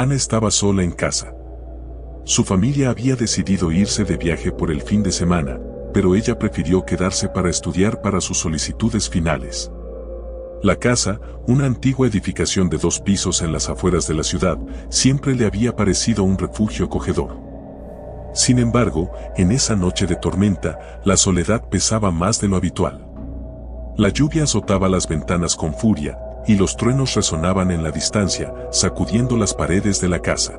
Ana estaba sola en casa. Su familia había decidido irse de viaje por el fin de semana, pero ella prefirió quedarse para estudiar para sus solicitudes finales. La casa, una antigua edificación de 2 pisos en las afueras de la ciudad, siempre le había parecido un refugio acogedor. Sin embargo, en esa noche de tormenta, la soledad pesaba más de lo habitual. La lluvia azotaba las ventanas con furia, y los truenos resonaban en la distancia, sacudiendo las paredes de la casa.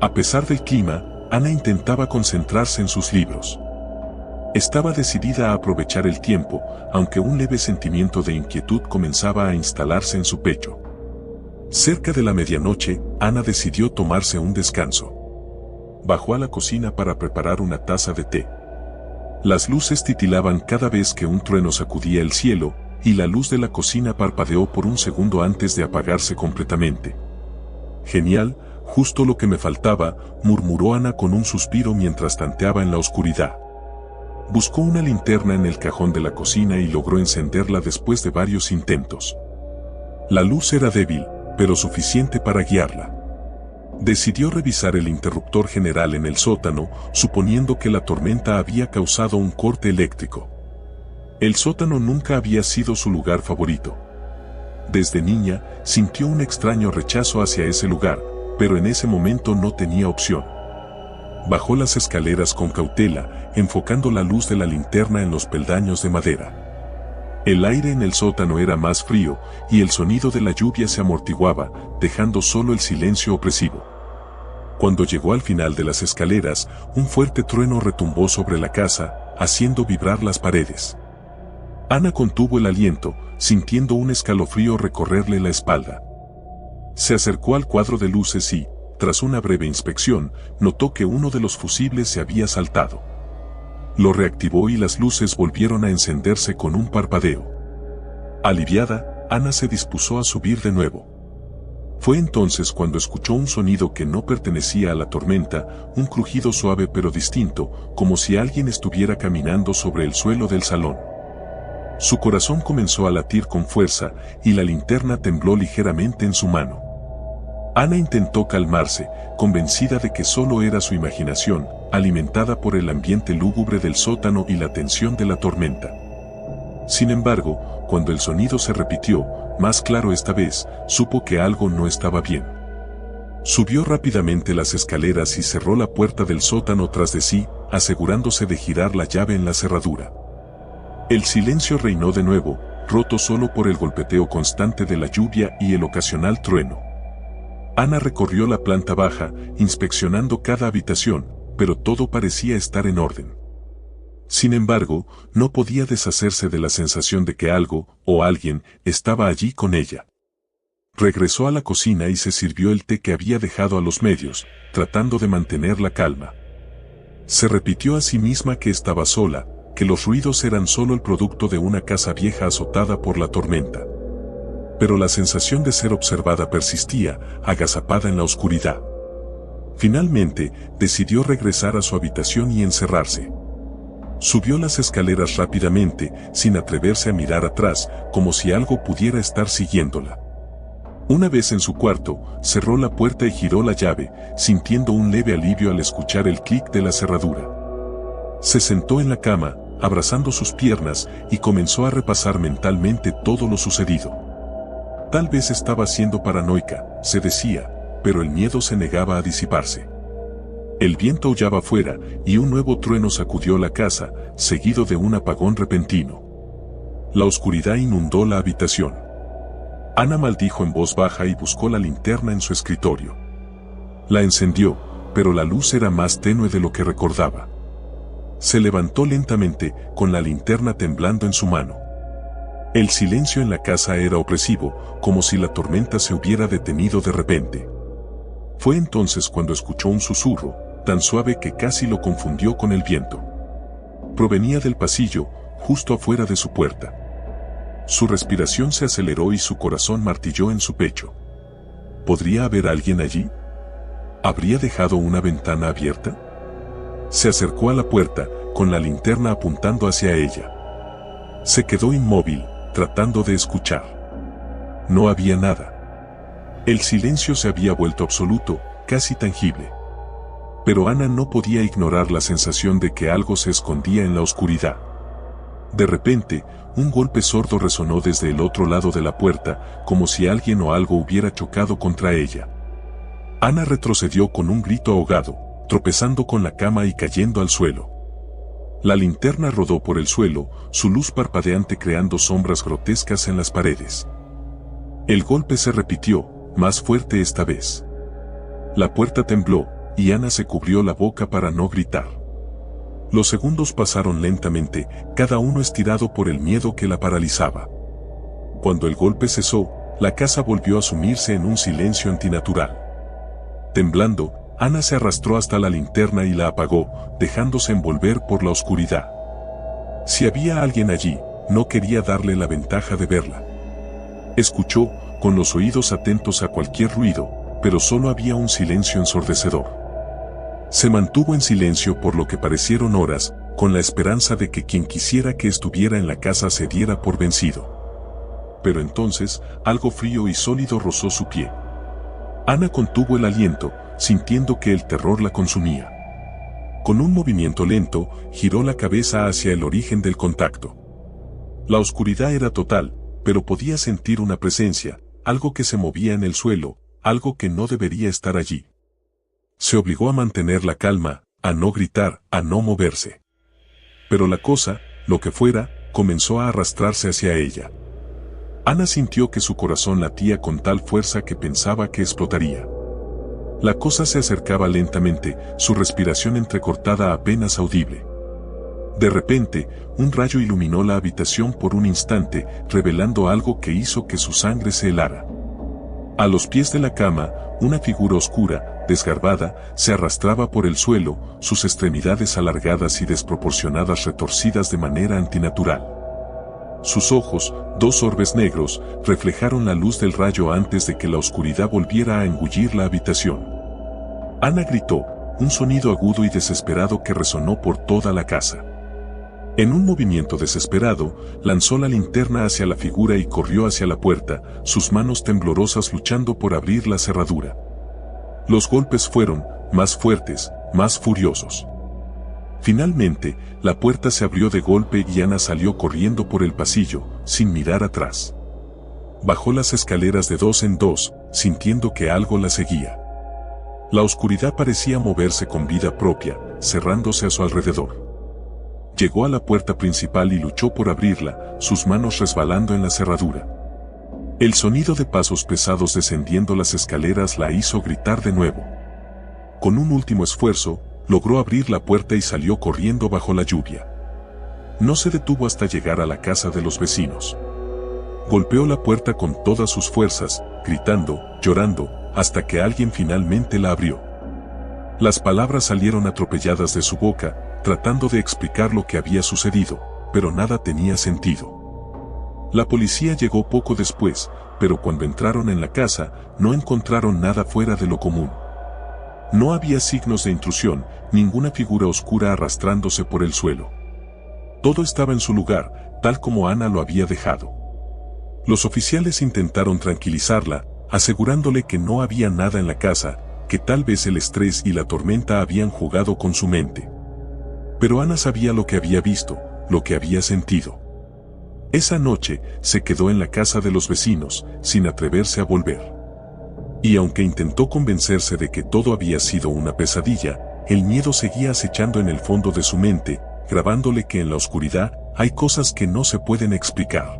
A pesar del clima, Ana intentaba concentrarse en sus libros. Estaba decidida a aprovechar el tiempo, aunque un leve sentimiento de inquietud comenzaba a instalarse en su pecho. Cerca de la medianoche, Ana decidió tomarse un descanso. Bajó a la cocina para preparar una taza de té. Las luces titilaban cada vez que un trueno sacudía el cielo, y la luz de la cocina parpadeó por un segundo antes de apagarse completamente. «Genial, justo lo que me faltaba», murmuró Ana con un suspiro mientras tanteaba en la oscuridad. Buscó una linterna en el cajón de la cocina y logró encenderla después de varios intentos. La luz era débil, pero suficiente para guiarla. Decidió revisar el interruptor general en el sótano, suponiendo que la tormenta había causado un corte eléctrico. El sótano nunca había sido su lugar favorito. Desde niña, sintió un extraño rechazo hacia ese lugar, pero en ese momento no tenía opción. Bajó las escaleras con cautela, enfocando la luz de la linterna en los peldaños de madera. El aire en el sótano era más frío, y el sonido de la lluvia se amortiguaba, dejando solo el silencio opresivo. Cuando llegó al final de las escaleras, un fuerte trueno retumbó sobre la casa, haciendo vibrar las paredes. Ana contuvo el aliento, sintiendo un escalofrío recorrerle la espalda. Se acercó al cuadro de luces y, tras una breve inspección, notó que uno de los fusibles se había saltado. Lo reactivó y las luces volvieron a encenderse con un parpadeo. Aliviada, Ana se dispuso a subir de nuevo. Fue entonces cuando escuchó un sonido que no pertenecía a la tormenta, un crujido suave pero distinto, como si alguien estuviera caminando sobre el suelo del salón. Su corazón comenzó a latir con fuerza, y la linterna tembló ligeramente en su mano. Ana intentó calmarse, convencida de que solo era su imaginación, alimentada por el ambiente lúgubre del sótano y la tensión de la tormenta. Sin embargo, cuando el sonido se repitió, más claro esta vez, supo que algo no estaba bien. Subió rápidamente las escaleras y cerró la puerta del sótano tras de sí, asegurándose de girar la llave en la cerradura. El silencio reinó de nuevo, roto solo por el golpeteo constante de la lluvia y el ocasional trueno. Ana recorrió la planta baja, inspeccionando cada habitación, pero todo parecía estar en orden. Sin embargo, no podía deshacerse de la sensación de que algo, o alguien, estaba allí con ella. Regresó a la cocina y se sirvió el té que había dejado a los medios, tratando de mantener la calma. Se repitió a sí misma que estaba sola, que los ruidos eran solo el producto de una casa vieja azotada por la tormenta. Pero la sensación de ser observada persistía, agazapada en la oscuridad. Finalmente, decidió regresar a su habitación y encerrarse. Subió las escaleras rápidamente, sin atreverse a mirar atrás, como si algo pudiera estar siguiéndola. Una vez en su cuarto, cerró la puerta y giró la llave, sintiendo un leve alivio al escuchar el clic de la cerradura. Se sentó en la cama, abrazando sus piernas, y comenzó a repasar mentalmente todo lo sucedido. Tal vez estaba siendo paranoica, se decía, pero el miedo se negaba a disiparse. El viento aullaba afuera, y un nuevo trueno sacudió la casa, seguido de un apagón repentino. La oscuridad inundó la habitación. Ana maldijo en voz baja y buscó la linterna en su escritorio. La encendió, pero la luz era más tenue de lo que recordaba. Se levantó lentamente, con la linterna temblando en su mano. El silencio en la casa era opresivo, como si la tormenta se hubiera detenido de repente. Fue entonces cuando escuchó un susurro, tan suave que casi lo confundió con el viento. Provenía del pasillo, justo afuera de su puerta. Su respiración se aceleró y su corazón martilló en su pecho. ¿Podría haber alguien allí? ¿Habría dejado una ventana abierta? Se acercó a la puerta, con la linterna apuntando hacia ella. Se quedó inmóvil, tratando de escuchar. No había nada. El silencio se había vuelto absoluto, casi tangible. Pero Ana no podía ignorar la sensación de que algo se escondía en la oscuridad. De repente, un golpe sordo resonó desde el otro lado de la puerta, como si alguien o algo hubiera chocado contra ella. Ana retrocedió con un grito ahogado, tropezando con la cama y cayendo al suelo. La linterna rodó por el suelo, su luz parpadeante creando sombras grotescas en las paredes. El golpe se repitió, más fuerte esta vez. La puerta tembló, y Ana se cubrió la boca para no gritar. Los segundos pasaron lentamente, cada uno estirado por el miedo que la paralizaba. Cuando el golpe cesó, la casa volvió a sumirse en un silencio antinatural. Temblando, Ana se arrastró hasta la linterna y la apagó, dejándose envolver por la oscuridad. Si había alguien allí, no quería darle la ventaja de verla. Escuchó, con los oídos atentos a cualquier ruido, pero solo había un silencio ensordecedor. Se mantuvo en silencio por lo que parecieron horas, con la esperanza de que quien quisiera que estuviera en la casa se diera por vencido. Pero entonces, algo frío y sólido rozó su pie. Ana contuvo el aliento, sintiendo que el terror la consumía. Con un movimiento lento, giró la cabeza hacia el origen del contacto. La oscuridad era total, pero podía sentir una presencia, algo que se movía en el suelo, algo que no debería estar allí. Se obligó a mantener la calma, a no gritar, a no moverse. Pero la cosa, lo que fuera, comenzó a arrastrarse hacia ella. Ana sintió que su corazón latía con tal fuerza que pensaba que explotaría. La cosa se acercaba lentamente, su respiración entrecortada apenas audible. De repente, un rayo iluminó la habitación por un instante, revelando algo que hizo que su sangre se helara. A los pies de la cama, una figura oscura, desgarbada, se arrastraba por el suelo, sus extremidades alargadas y desproporcionadas retorcidas de manera antinatural. Sus ojos, dos orbes negros, reflejaron la luz del rayo antes de que la oscuridad volviera a engullir la habitación. Ana gritó, un sonido agudo y desesperado que resonó por toda la casa. En un movimiento desesperado, lanzó la linterna hacia la figura y corrió hacia la puerta, sus manos temblorosas luchando por abrir la cerradura. Los golpes fueron, más fuertes, más furiosos. Finalmente, la puerta se abrió de golpe y Ana salió corriendo por el pasillo, sin mirar atrás. Bajó las escaleras de dos en dos, sintiendo que algo la seguía. La oscuridad parecía moverse con vida propia, cerrándose a su alrededor. Llegó a la puerta principal y luchó por abrirla, sus manos resbalando en la cerradura. El sonido de pasos pesados descendiendo las escaleras la hizo gritar de nuevo. Con un último esfuerzo, logró abrir la puerta y salió corriendo bajo la lluvia. No se detuvo hasta llegar a la casa de los vecinos. Golpeó la puerta con todas sus fuerzas, gritando, llorando, hasta que alguien finalmente la abrió. Las palabras salieron atropelladas de su boca, tratando de explicar lo que había sucedido, pero nada tenía sentido. La policía llegó poco después, pero cuando entraron en la casa, no encontraron nada fuera de lo común. No había signos de intrusión, ninguna figura oscura arrastrándose por el suelo. Todo estaba en su lugar, tal como Ana lo había dejado. Los oficiales intentaron tranquilizarla, asegurándole que no había nada en la casa, que tal vez el estrés y la tormenta habían jugado con su mente. Pero Ana sabía lo que había visto, lo que había sentido. Esa noche, se quedó en la casa de los vecinos, sin atreverse a volver. Y aunque intentó convencerse de que todo había sido una pesadilla, el miedo seguía acechando en el fondo de su mente, grabándole que en la oscuridad hay cosas que no se pueden explicar.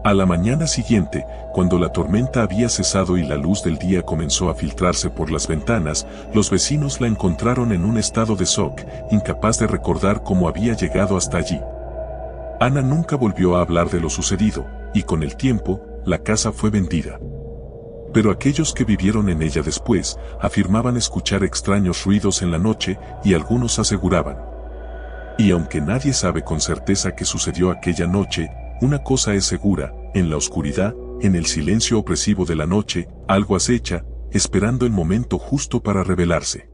A la mañana siguiente, cuando la tormenta había cesado y la luz del día comenzó a filtrarse por las ventanas, los vecinos la encontraron en un estado de shock, incapaz de recordar cómo había llegado hasta allí. Ana nunca volvió a hablar de lo sucedido, y con el tiempo, la casa fue vendida. Pero aquellos que vivieron en ella después, afirmaban escuchar extraños ruidos en la noche, y algunos aseguraban. Y aunque nadie sabe con certeza qué sucedió aquella noche, una cosa es segura, en la oscuridad, en el silencio opresivo de la noche, algo acecha, esperando el momento justo para revelarse.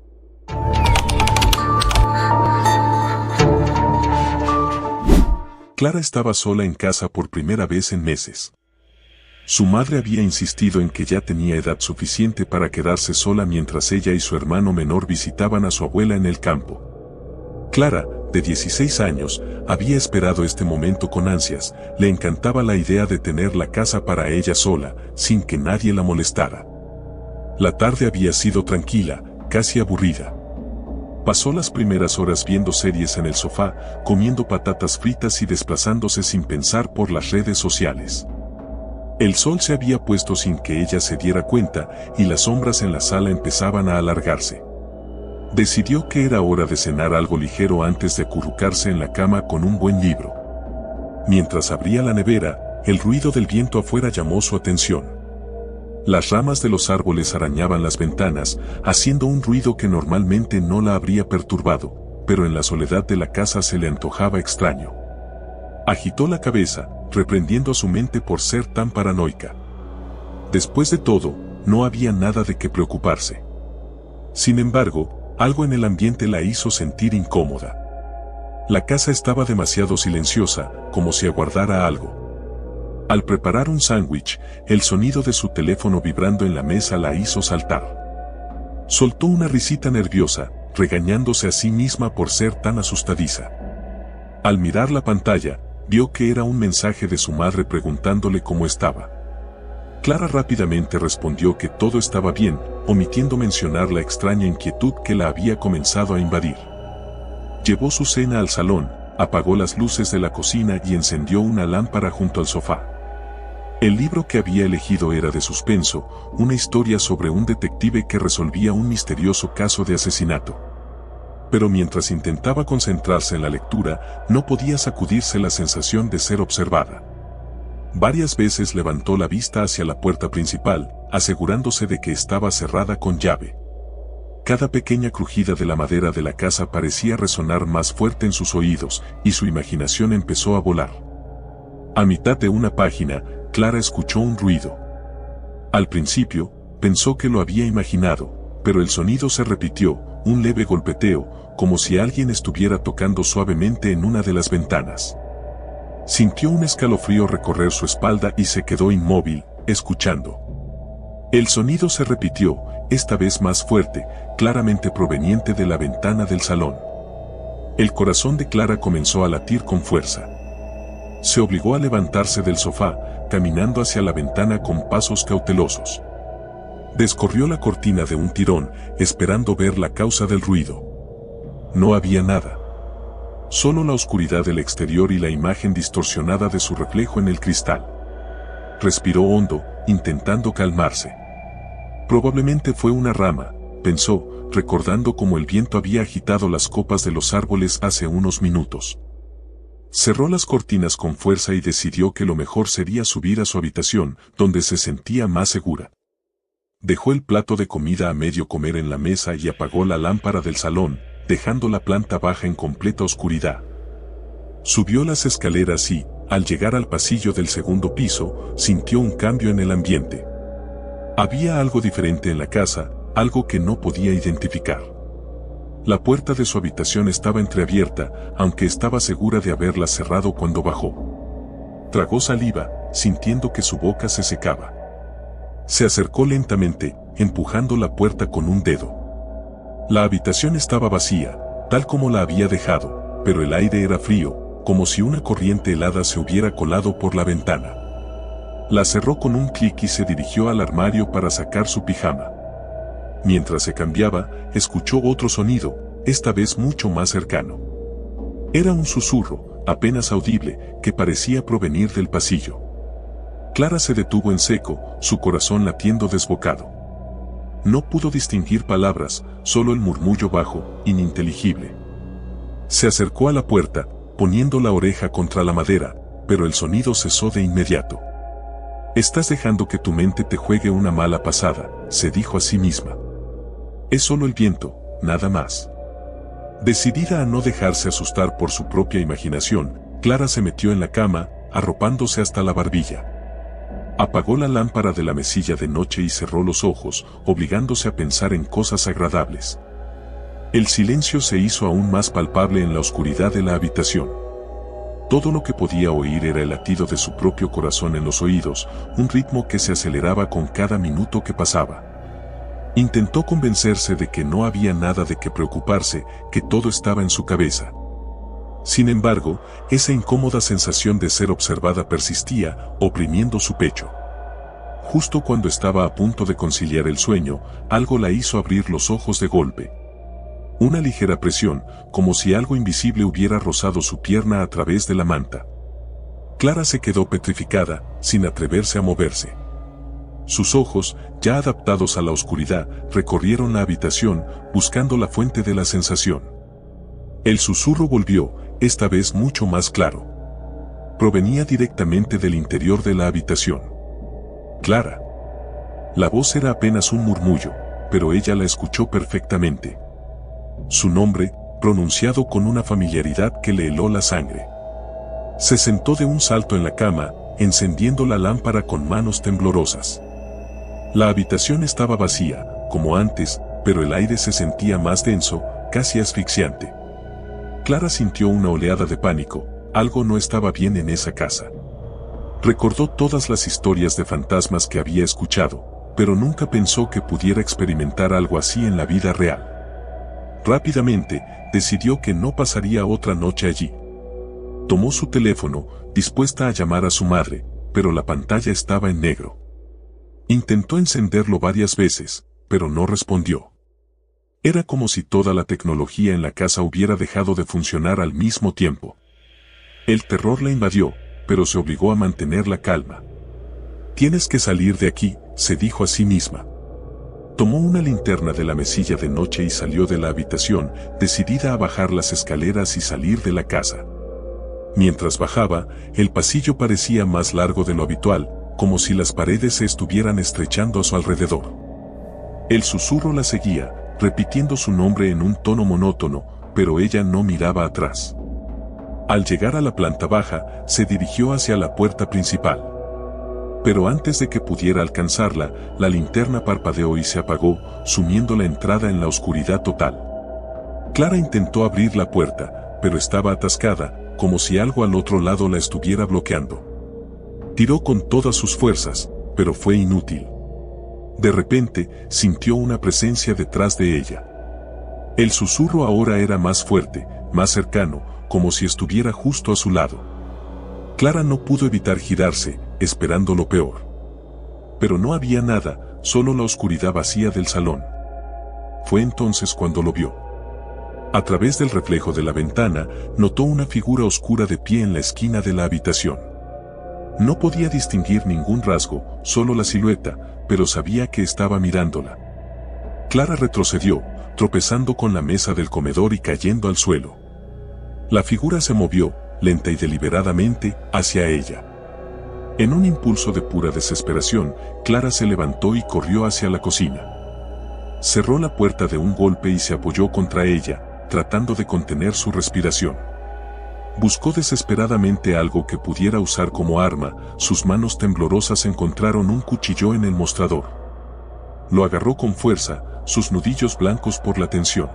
Clara estaba sola en casa por primera vez en meses. Su madre había insistido en que ya tenía edad suficiente para quedarse sola mientras ella y su hermano menor visitaban a su abuela en el campo. Clara, de 16 años, había esperado este momento con ansias. Le encantaba la idea de tener la casa para ella sola, sin que nadie la molestara. La tarde había sido tranquila, casi aburrida. Pasó las primeras horas viendo series en el sofá, comiendo patatas fritas y desplazándose sin pensar por las redes sociales. El sol se había puesto sin que ella se diera cuenta, y las sombras en la sala empezaban a alargarse. Decidió que era hora de cenar algo ligero antes de acurrucarse en la cama con un buen libro. Mientras abría la nevera, el ruido del viento afuera llamó su atención. Las ramas de los árboles arañaban las ventanas, haciendo un ruido que normalmente no la habría perturbado, pero en la soledad de la casa se le antojaba extraño. Agitó la cabeza, reprendiendo a su mente por ser tan paranoica. Después de todo, no había nada de qué preocuparse. Sin embargo, algo en el ambiente la hizo sentir incómoda. La casa estaba demasiado silenciosa, como si aguardara algo. Al preparar un sándwich, el sonido de su teléfono vibrando en la mesa la hizo saltar. Soltó una risita nerviosa, regañándose a sí misma por ser tan asustadiza. Al mirar la pantalla, vio que era un mensaje de su madre preguntándole cómo estaba. Clara rápidamente respondió que todo estaba bien, omitiendo mencionar la extraña inquietud que la había comenzado a invadir. Llevó su cena al salón, apagó las luces de la cocina y encendió una lámpara junto al sofá. El libro que había elegido era de suspenso, una historia sobre un detective que resolvía un misterioso caso de asesinato. Pero mientras intentaba concentrarse en la lectura, no podía sacudirse la sensación de ser observada. Varias veces levantó la vista hacia la puerta principal, asegurándose de que estaba cerrada con llave. Cada pequeña crujida de la madera de la casa parecía resonar más fuerte en sus oídos, y su imaginación empezó a volar. A mitad de una página, Clara escuchó un ruido. Al principio, pensó que lo había imaginado, pero el sonido se repitió, un leve golpeteo, como si alguien estuviera tocando suavemente en una de las ventanas. Sintió un escalofrío recorrer su espalda y se quedó inmóvil, escuchando. El sonido se repitió, esta vez más fuerte, claramente proveniente de la ventana del salón. El corazón de Clara comenzó a latir con fuerza. Se obligó a levantarse del sofá, caminando hacia la ventana con pasos cautelosos. Descorrió la cortina de un tirón, esperando ver la causa del ruido. No había nada. Solo la oscuridad del exterior y la imagen distorsionada de su reflejo en el cristal. Respiró hondo, intentando calmarse. Probablemente fue una rama, pensó, recordando cómo el viento había agitado las copas de los árboles hace unos minutos. Cerró las cortinas con fuerza y decidió que lo mejor sería subir a su habitación, donde se sentía más segura. Dejó el plato de comida a medio comer en la mesa y apagó la lámpara del salón, dejando la planta baja en completa oscuridad. Subió las escaleras y, al llegar al pasillo del segundo piso, sintió un cambio en el ambiente. Había algo diferente en la casa, algo que no podía identificar. La puerta de su habitación estaba entreabierta, aunque estaba segura de haberla cerrado cuando bajó. Tragó saliva, sintiendo que su boca se secaba. Se acercó lentamente, empujando la puerta con un dedo. La habitación estaba vacía, tal como la había dejado, pero el aire era frío, como si una corriente helada se hubiera colado por la ventana. La cerró con un clic y se dirigió al armario para sacar su pijama. Mientras se cambiaba, escuchó otro sonido, esta vez mucho más cercano. Era un susurro, apenas audible, que parecía provenir del pasillo. Clara se detuvo en seco, su corazón latiendo desbocado. No pudo distinguir palabras, solo el murmullo bajo, ininteligible. Se acercó a la puerta, poniendo la oreja contra la madera, pero el sonido cesó de inmediato. «Estás dejando que tu mente te juegue una mala pasada», se dijo a sí misma. «Es solo el viento, nada más». Decidida a no dejarse asustar por su propia imaginación, Clara se metió en la cama, arropándose hasta la barbilla. Apagó la lámpara de la mesilla de noche y cerró los ojos, obligándose a pensar en cosas agradables. El silencio se hizo aún más palpable en la oscuridad de la habitación. Todo lo que podía oír era el latido de su propio corazón en los oídos, un ritmo que se aceleraba con cada minuto que pasaba. Intentó convencerse de que no había nada de qué preocuparse, que todo estaba en su cabeza. Sin embargo, esa incómoda sensación de ser observada persistía, oprimiendo su pecho. Justo cuando estaba a punto de conciliar el sueño, algo la hizo abrir los ojos de golpe. Una ligera presión, como si algo invisible hubiera rozado su pierna a través de la manta. Clara se quedó petrificada, sin atreverse a moverse. Sus ojos, ya adaptados a la oscuridad, recorrieron la habitación, buscando la fuente de la sensación. El susurro volvió, esta vez mucho más claro. Provenía directamente del interior de la habitación. Clara. La voz era apenas un murmullo, pero ella la escuchó perfectamente. Su nombre, pronunciado con una familiaridad que le heló la sangre. Se sentó de un salto en la cama, encendiendo la lámpara con manos temblorosas. La habitación estaba vacía, como antes, pero el aire se sentía más denso, casi asfixiante. Clara sintió una oleada de pánico, algo no estaba bien en esa casa. Recordó todas las historias de fantasmas que había escuchado, pero nunca pensó que pudiera experimentar algo así en la vida real. Rápidamente, decidió que no pasaría otra noche allí. Tomó su teléfono, dispuesta a llamar a su madre, pero la pantalla estaba en negro. Intentó encenderlo varias veces, pero no respondió. Era como si toda la tecnología en la casa hubiera dejado de funcionar al mismo tiempo. El terror la invadió, pero se obligó a mantener la calma. «Tienes que salir de aquí», se dijo a sí misma. Tomó una linterna de la mesilla de noche y salió de la habitación, decidida a bajar las escaleras y salir de la casa. Mientras bajaba, el pasillo parecía más largo de lo habitual, como si las paredes se estuvieran estrechando a su alrededor. El susurro la seguía, repitiendo su nombre en un tono monótono, pero ella no miraba atrás. Al llegar a la planta baja, se dirigió hacia la puerta principal. Pero antes de que pudiera alcanzarla, la linterna parpadeó y se apagó, sumiendo la entrada en la oscuridad total. Clara intentó abrir la puerta, pero estaba atascada, como si algo al otro lado la estuviera bloqueando. Tiró con todas sus fuerzas, pero fue inútil. De repente, sintió una presencia detrás de ella. El susurro ahora era más fuerte, más cercano, como si estuviera justo a su lado. Clara no pudo evitar girarse, esperando lo peor. Pero no había nada, solo la oscuridad vacía del salón. Fue entonces cuando lo vio. A través del reflejo de la ventana, notó una figura oscura de pie en la esquina de la habitación. No podía distinguir ningún rasgo, solo la silueta, pero sabía que estaba mirándola. Clara retrocedió, tropezando con la mesa del comedor y cayendo al suelo. La figura se movió, lenta y deliberadamente, hacia ella. En un impulso de pura desesperación, Clara se levantó y corrió hacia la cocina. Cerró la puerta de un golpe y se apoyó contra ella, tratando de contener su respiración. Buscó desesperadamente algo que pudiera usar como arma, sus manos temblorosas encontraron un cuchillo en el mostrador. Lo agarró con fuerza, sus nudillos blancos por la tensión.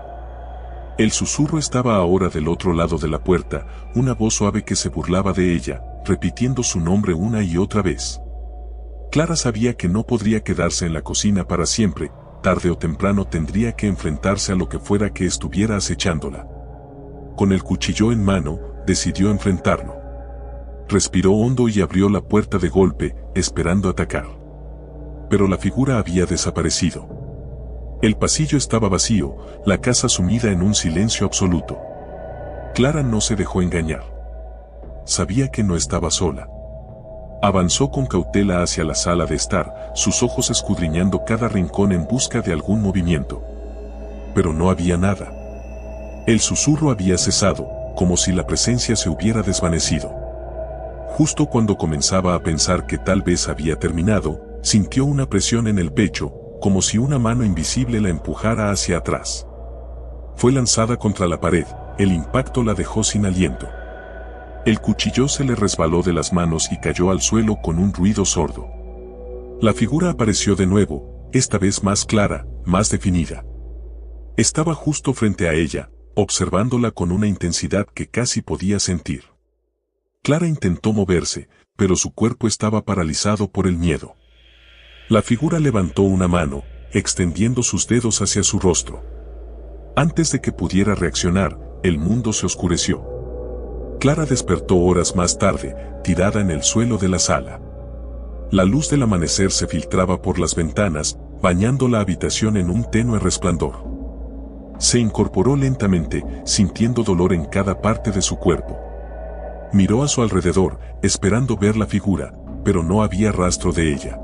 El susurro estaba ahora del otro lado de la puerta, una voz suave que se burlaba de ella, repitiendo su nombre una y otra vez. Clara sabía que no podría quedarse en la cocina para siempre, tarde o temprano tendría que enfrentarse a lo que fuera que estuviera acechándola. Con el cuchillo en mano, decidió enfrentarlo. Respiró hondo y abrió la puerta de golpe, esperando atacar. Pero la figura había desaparecido. El pasillo estaba vacío, la casa sumida en un silencio absoluto. Clara no se dejó engañar. Sabía que no estaba sola. Avanzó con cautela hacia la sala de estar, sus ojos escudriñando cada rincón en busca de algún movimiento. Pero no había nada. El susurro había cesado, como si la presencia se hubiera desvanecido. Justo cuando comenzaba a pensar que tal vez había terminado, sintió una presión en el pecho, como si una mano invisible la empujara hacia atrás. Fue lanzada contra la pared, el impacto la dejó sin aliento. El cuchillo se le resbaló de las manos y cayó al suelo con un ruido sordo. La figura apareció de nuevo, esta vez más clara, más definida. Estaba justo frente a ella, observándola con una intensidad que casi podía sentir. Clara intentó moverse, pero su cuerpo estaba paralizado por el miedo. La figura levantó una mano, extendiendo sus dedos hacia su rostro. Antes de que pudiera reaccionar, el mundo se oscureció. Clara despertó horas más tarde, tirada en el suelo de la sala. La luz del amanecer se filtraba por las ventanas, bañando la habitación en un tenue resplandor. Se incorporó lentamente, sintiendo dolor en cada parte de su cuerpo. Miró a su alrededor, esperando ver la figura, pero no había rastro de ella.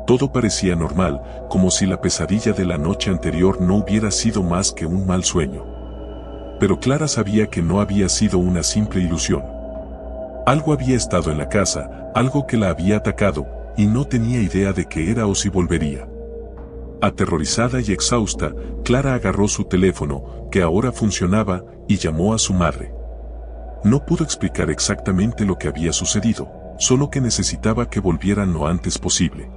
Todo parecía normal, como si la pesadilla de la noche anterior no hubiera sido más que un mal sueño. Pero Clara sabía que no había sido una simple ilusión. Algo había estado en la casa, algo que la había atacado, y no tenía idea de qué era o si volvería. Aterrorizada y exhausta, Clara agarró su teléfono, que ahora funcionaba, y llamó a su madre. No pudo explicar exactamente lo que había sucedido, solo que necesitaba que volvieran lo antes posible.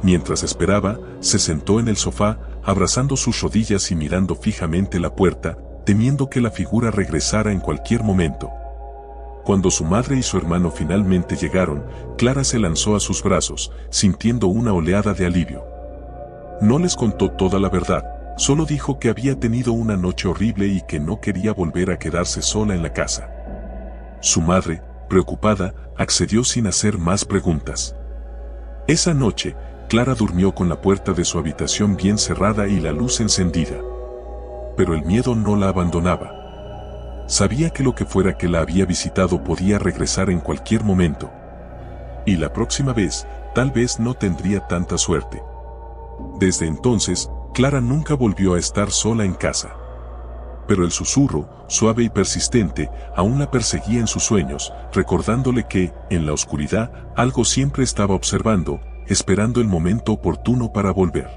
Mientras esperaba, se sentó en el sofá, abrazando sus rodillas y mirando fijamente la puerta, temiendo que la figura regresara en cualquier momento. Cuando su madre y su hermano finalmente llegaron, Clara se lanzó a sus brazos, sintiendo una oleada de alivio. No les contó toda la verdad, solo dijo que había tenido una noche horrible y que no quería volver a quedarse sola en la casa. Su madre, preocupada, accedió sin hacer más preguntas. Esa noche, Clara durmió con la puerta de su habitación bien cerrada y la luz encendida. Pero el miedo no la abandonaba. Sabía que lo que fuera que la había visitado podía regresar en cualquier momento. Y la próxima vez, tal vez no tendría tanta suerte. Desde entonces, Clara nunca volvió a estar sola en casa. Pero el susurro, suave y persistente, aún la perseguía en sus sueños, recordándole que, en la oscuridad, algo siempre estaba observando, esperando el momento oportuno para volver.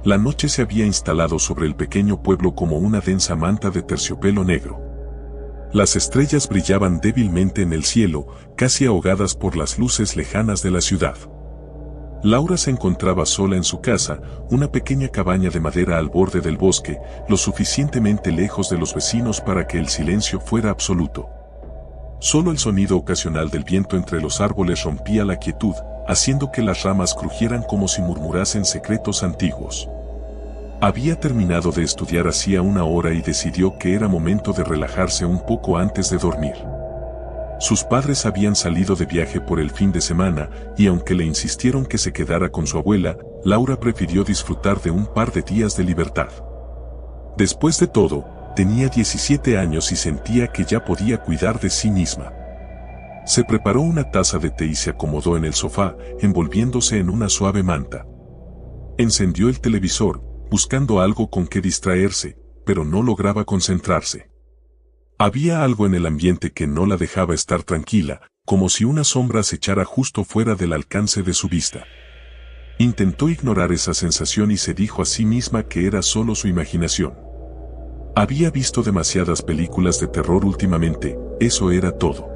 La noche se había instalado sobre el pequeño pueblo como una densa manta de terciopelo negro. Las estrellas brillaban débilmente en el cielo, casi ahogadas por las luces lejanas de la ciudad. Laura se encontraba sola en su casa, una pequeña cabaña de madera al borde del bosque, lo suficientemente lejos de los vecinos para que el silencio fuera absoluto. Solo el sonido ocasional del viento entre los árboles rompía la quietud, haciendo que las ramas crujieran como si murmurasen secretos antiguos. Había terminado de estudiar hacía una hora y decidió que era momento de relajarse un poco antes de dormir. Sus padres habían salido de viaje por el fin de semana, y aunque le insistieron que se quedara con su abuela, Laura prefirió disfrutar de un par de días de libertad. Después de todo, tenía 17 años y sentía que ya podía cuidar de sí misma. Se preparó una taza de té y se acomodó en el sofá, envolviéndose en una suave manta. Encendió el televisor, buscando algo con que distraerse, pero no lograba concentrarse. Había algo en el ambiente que no la dejaba estar tranquila, como si una sombra acechara justo fuera del alcance de su vista. Intentó ignorar esa sensación y se dijo a sí misma que era solo su imaginación. Había visto demasiadas películas de terror últimamente, eso era todo.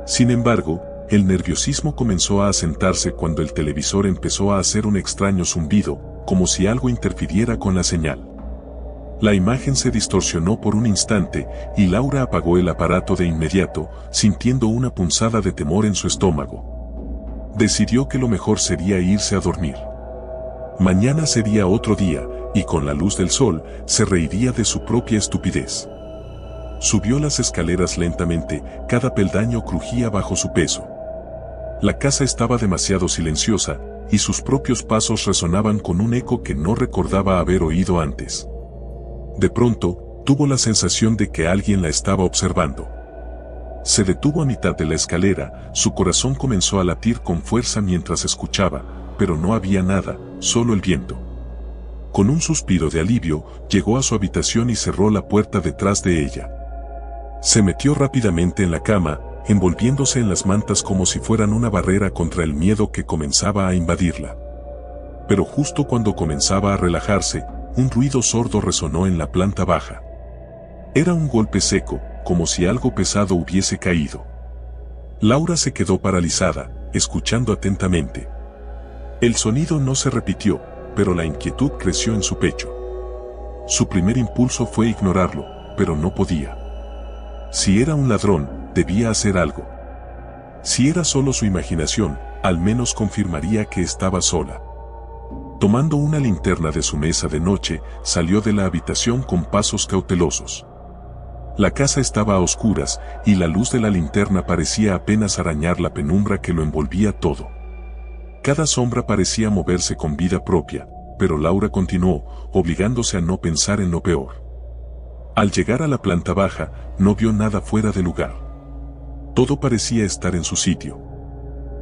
Sin embargo, el nerviosismo comenzó a asentarse cuando el televisor empezó a hacer un extraño zumbido, como si algo interfiriera con la señal. La imagen se distorsionó por un instante, y Laura apagó el aparato de inmediato, sintiendo una punzada de temor en su estómago. Decidió que lo mejor sería irse a dormir. Mañana sería otro día, y con la luz del sol, se reiría de su propia estupidez. Subió las escaleras lentamente, cada peldaño crujía bajo su peso. La casa estaba demasiado silenciosa, y sus propios pasos resonaban con un eco que no recordaba haber oído antes. De pronto, tuvo la sensación de que alguien la estaba observando. Se detuvo a mitad de la escalera, su corazón comenzó a latir con fuerza mientras escuchaba, pero no había nada, solo el viento. Con un suspiro de alivio, llegó a su habitación y cerró la puerta detrás de ella. Se metió rápidamente en la cama, envolviéndose en las mantas como si fueran una barrera contra el miedo que comenzaba a invadirla. Pero justo cuando comenzaba a relajarse, un ruido sordo resonó en la planta baja. Era un golpe seco, como si algo pesado hubiese caído. Laura se quedó paralizada, escuchando atentamente. El sonido no se repitió, pero la inquietud creció en su pecho. Su primer impulso fue ignorarlo, pero no podía. Si era un ladrón, debía hacer algo. Si era solo su imaginación, al menos confirmaría que estaba sola. Tomando una linterna de su mesa de noche, salió de la habitación con pasos cautelosos. La casa estaba a oscuras, y la luz de la linterna parecía apenas arañar la penumbra que lo envolvía todo. Cada sombra parecía moverse con vida propia, pero Laura continuó, obligándose a no pensar en lo peor. Al llegar a la planta baja, no vio nada fuera de lugar. Todo parecía estar en su sitio.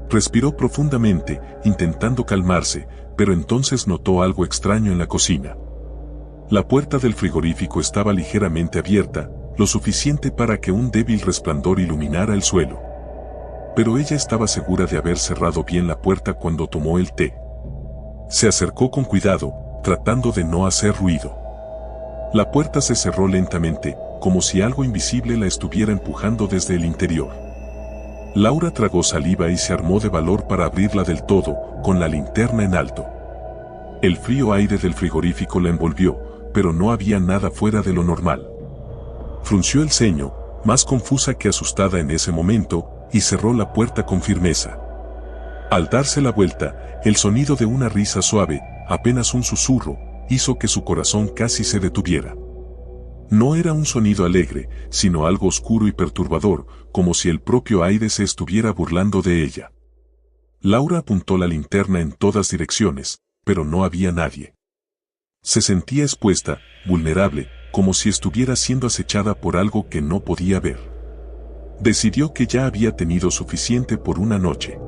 Respiró profundamente, intentando calmarse, pero entonces notó algo extraño en la cocina. La puerta del frigorífico estaba ligeramente abierta, lo suficiente para que un débil resplandor iluminara el suelo. Pero ella estaba segura de haber cerrado bien la puerta cuando tomó el té. Se acercó con cuidado, tratando de no hacer ruido. La puerta se cerró lentamente, como si algo invisible la estuviera empujando desde el interior. Laura tragó saliva y se armó de valor para abrirla del todo, con la linterna en alto. El frío aire del frigorífico la envolvió, pero no había nada fuera de lo normal. Frunció el ceño, más confusa que asustada en ese momento, y cerró la puerta con firmeza. Al darse la vuelta, el sonido de una risa suave, apenas un susurro, hizo que su corazón casi se detuviera. No era un sonido alegre, sino algo oscuro y perturbador, como si el propio aire se estuviera burlando de ella. Laura apuntó la linterna en todas direcciones, pero no había nadie. Se sentía expuesta, vulnerable, como si estuviera siendo acechada por algo que no podía ver. Decidió que ya había tenido suficiente por una noche.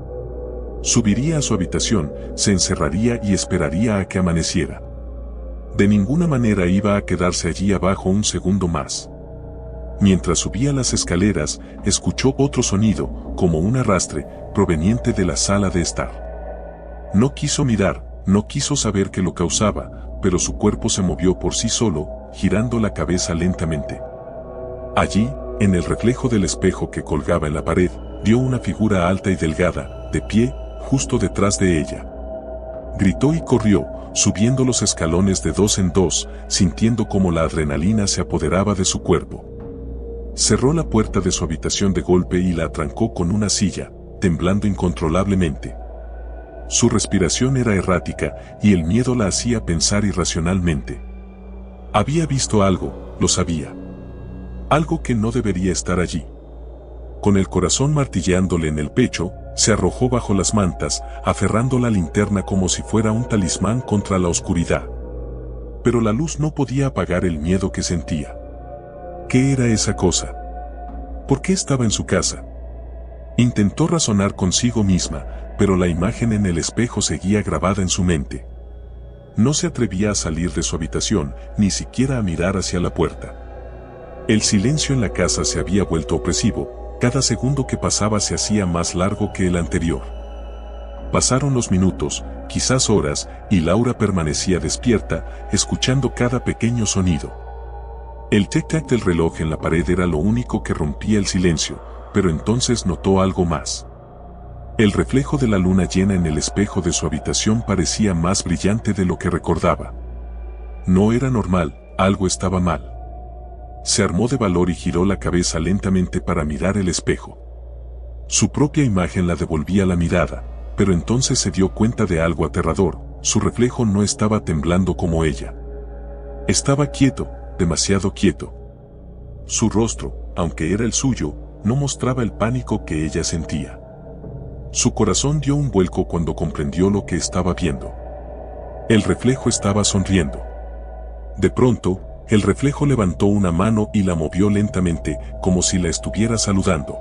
Subiría a su habitación, se encerraría y esperaría a que amaneciera. De ninguna manera iba a quedarse allí abajo un segundo más. Mientras subía las escaleras, escuchó otro sonido, como un arrastre, proveniente de la sala de estar. No quiso mirar, no quiso saber qué lo causaba, pero su cuerpo se movió por sí solo, girando la cabeza lentamente. Allí, en el reflejo del espejo que colgaba en la pared, vio una figura alta y delgada, de pie, justo detrás de ella. Gritó y corrió, subiendo los escalones de dos en dos, sintiendo como la adrenalina se apoderaba de su cuerpo. Cerró la puerta de su habitación de golpe y la atrancó con una silla, temblando incontrolablemente. Su respiración era errática, y el miedo la hacía pensar irracionalmente. Había visto algo, lo sabía. Algo que no debería estar allí. Con el corazón martilleándole en el pecho, se arrojó bajo las mantas, aferrando la linterna como si fuera un talismán contra la oscuridad. Pero la luz no podía apagar el miedo que sentía. ¿Qué era esa cosa? ¿Por qué estaba en su casa? Intentó razonar consigo misma, pero la imagen en el espejo seguía grabada en su mente. No se atrevía a salir de su habitación, ni siquiera a mirar hacia la puerta. El silencio en la casa se había vuelto opresivo, cada segundo que pasaba se hacía más largo que el anterior. Pasaron los minutos, quizás horas, y Laura permanecía despierta, escuchando cada pequeño sonido. El tic-tac del reloj en la pared era lo único que rompía el silencio, pero entonces notó algo más. El reflejo de la luna llena en el espejo de su habitación parecía más brillante de lo que recordaba. No era normal, algo estaba mal. Se armó de valor y giró la cabeza lentamente para mirar el espejo. Su propia imagen la devolvía la mirada, pero entonces se dio cuenta de algo aterrador: su reflejo no estaba temblando como ella. Estaba quieto, demasiado quieto. Su rostro, aunque era el suyo, no mostraba el pánico que ella sentía. Su corazón dio un vuelco cuando comprendió lo que estaba viendo. El reflejo estaba sonriendo. De pronto, el reflejo levantó una mano y la movió lentamente, como si la estuviera saludando.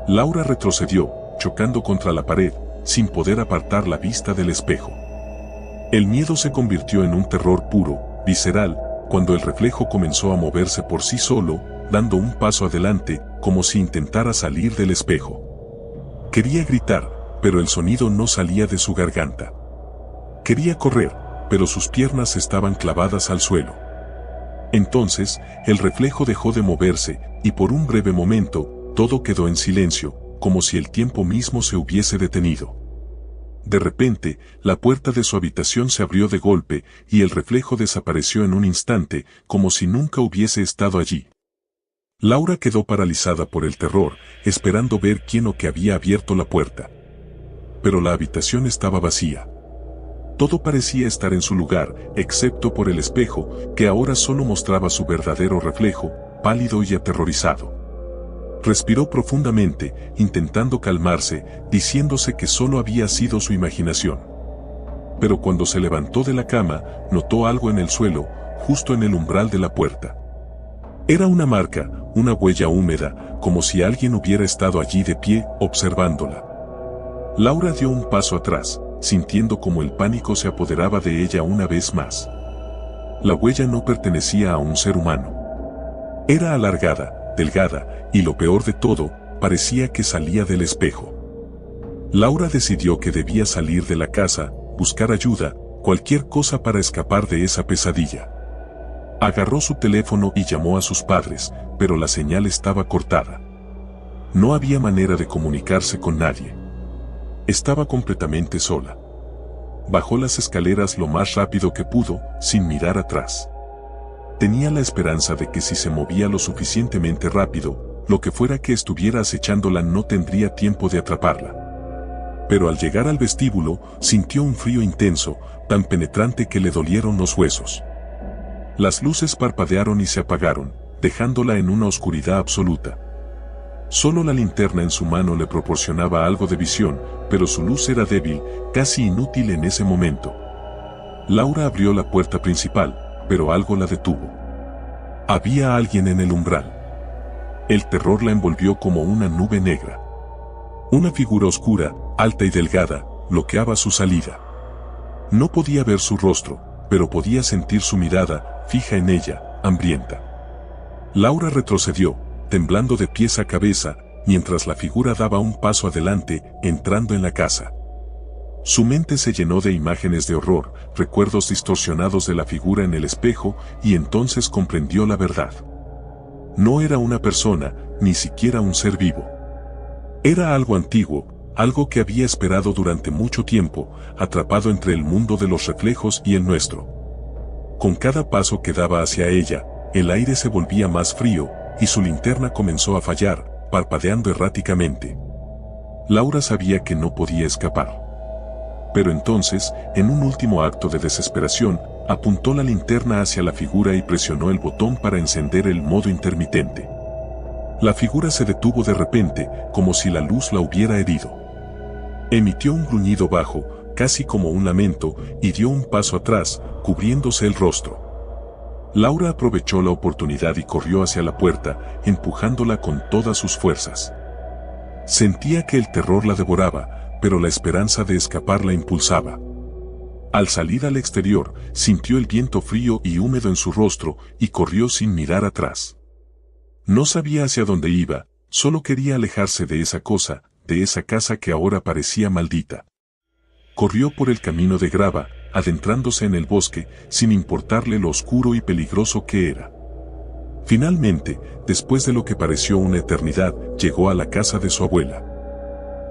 Laura retrocedió, chocando contra la pared, sin poder apartar la vista del espejo. El miedo se convirtió en un terror puro, visceral, cuando el reflejo comenzó a moverse por sí solo, dando un paso adelante, como si intentara salir del espejo. Quería gritar, pero el sonido no salía de su garganta. Quería correr, pero sus piernas estaban clavadas al suelo. Entonces, el reflejo dejó de moverse, y por un breve momento, todo quedó en silencio, como si el tiempo mismo se hubiese detenido. De repente, la puerta de su habitación se abrió de golpe y el reflejo desapareció en un instante, como si nunca hubiese estado allí. Laura quedó paralizada por el terror, esperando ver quién o qué había abierto la puerta. Pero la habitación estaba vacía. Todo parecía estar en su lugar, excepto por el espejo, que ahora solo mostraba su verdadero reflejo, pálido y aterrorizado. Respiró profundamente, intentando calmarse, diciéndose que solo había sido su imaginación. Pero cuando se levantó de la cama, notó algo en el suelo, justo en el umbral de la puerta. Era una marca, una huella húmeda, como si alguien hubiera estado allí de pie, observándola. Laura dio un paso atrás, sintiendo como el pánico se apoderaba de ella una vez más. La huella no pertenecía a un ser humano. Era alargada, delgada, y lo peor de todo, parecía que salía del espejo. Laura decidió que debía salir de la casa, buscar ayuda, cualquier cosa para escapar de esa pesadilla. Agarró su teléfono y llamó a sus padres, pero la señal estaba cortada. No había manera de comunicarse con nadie. Estaba completamente sola. Bajó las escaleras lo más rápido que pudo, sin mirar atrás. Tenía la esperanza de que si se movía lo suficientemente rápido, lo que fuera que estuviera acechándola no tendría tiempo de atraparla. Pero al llegar al vestíbulo, sintió un frío intenso, tan penetrante que le dolieron los huesos. Las luces parpadearon y se apagaron, dejándola en una oscuridad absoluta. Solo la linterna en su mano le proporcionaba algo de visión, pero su luz era débil, casi inútil en ese momento. Laura abrió la puerta principal, pero algo la detuvo. Había alguien en el umbral. El terror la envolvió como una nube negra. Una figura oscura, alta y delgada, bloqueaba su salida. No podía ver su rostro, pero podía sentir su mirada, fija en ella, hambrienta. Laura retrocedió, temblando de pies a cabeza, mientras la figura daba un paso adelante, entrando en la casa. Su mente se llenó de imágenes de horror, recuerdos distorsionados de la figura en el espejo, y entonces comprendió la verdad. No era una persona, ni siquiera un ser vivo. Era algo antiguo, algo que había esperado durante mucho tiempo, atrapado entre el mundo de los reflejos y el nuestro. Con cada paso que daba hacia ella, el aire se volvía más frío, y su linterna comenzó a fallar, parpadeando erráticamente. Laura sabía que no podía escapar. Pero entonces, en un último acto de desesperación, apuntó la linterna hacia la figura y presionó el botón para encender el modo intermitente. La figura se detuvo de repente, como si la luz la hubiera herido. Emitió un gruñido bajo, casi como un lamento, y dio un paso atrás, cubriéndose el rostro. Laura aprovechó la oportunidad y corrió hacia la puerta, empujándola con todas sus fuerzas. Sentía que el terror la devoraba, pero la esperanza de escapar la impulsaba. Al salir al exterior, sintió el viento frío y húmedo en su rostro y corrió sin mirar atrás. No sabía hacia dónde iba, solo quería alejarse de esa cosa, de esa casa que ahora parecía maldita. Corrió por el camino de grava, adentrándose en el bosque, sin importarle lo oscuro y peligroso que era. Finalmente, después de lo que pareció una eternidad, llegó a la casa de su abuela.